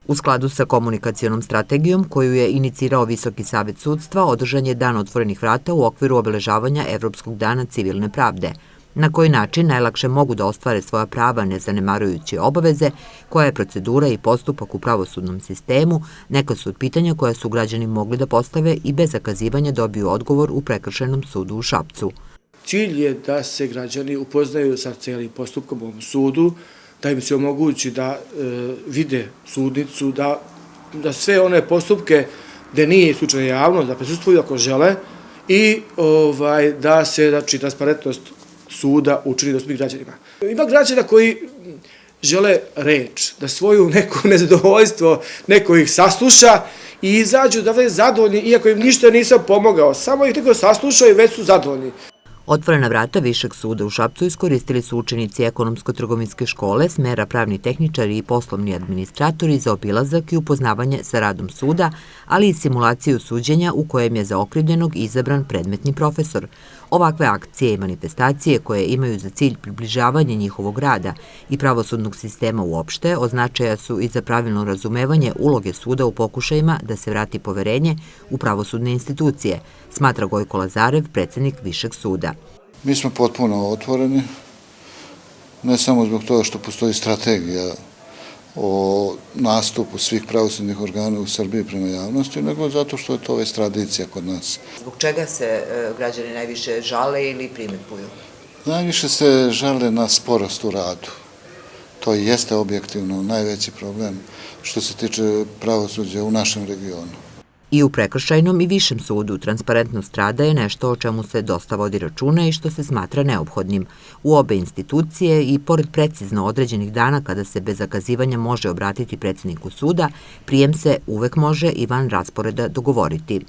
U skladu sa komunikacionom strategijom koju je inicirao Visoki savet sudstva, održan je Dan otvorenih vrata u okviru obeležavanja Evropskog dana civilne pravde. Na koji način najlakše mogu da ostvare svoja prava ne zanemarujući obaveze, koja je procedura i postupak u pravosudnom sistemu, neka su od pitanja koja su građani mogli da postave i bez zakazivanja dobiju odgovor u Prekršajnom sudu u Šapcu. Cilj je da se građani upoznaju sa cijelim postupkom u ovom sudu, da im se omogući da vide sudnicu, da sve one postupke gde nije slučajna javnost, da prisustvuju ako žele i da se transparentnost suda učini dostupnim građanima. Ima građana koji žele reč, da svoju neko nezadovoljstvo, neko ih sasluša i izađu da budu zadovoljni, iako im ništa nisam pomogao, samo ih neko sasluša i već su zadovoljni. Otvorena vrata Višeg suda u Šapcu iskoristili su učenici Ekonomsko-trgovinske škole, smera pravni tehničari i poslovni administratori za obilazak i upoznavanje sa radom suda, ali i simulaciju suđenja u kojem je za okrivljenog izabran predmetni profesor. Ovakve akcije i manifestacije koje imaju za cilj približavanje njihovog rada i pravosudnog sistema uopšte od značaja su i za pravilno razumevanje uloge suda u pokušajima da se vrati poverenje u pravosudne institucije, smatra Gojko Lazarev, predsednik Višeg suda. Mi smo potpuno otvoreni, ne samo zbog toga što postoji strategija o nastupu svih pravosudnih organa u Srbiji prema javnosti, nego zato što je to već tradicija kod nas. Zbog čega se građani najviše žale ili primetuju? Najviše se žale na sporost u radu. To i jeste objektivno najveći problem što se tiče pravosuđa u našem regionu. I u Prekršajnom i Višem sudu transparentnost rada je nešto o čemu se dosta vodi računa i što se smatra neophodnim. U obe institucije i pored precizno određenih dana kada se bez zakazivanja može obratiti predsedniku suda, prijem se uvek može i van rasporeda dogovoriti.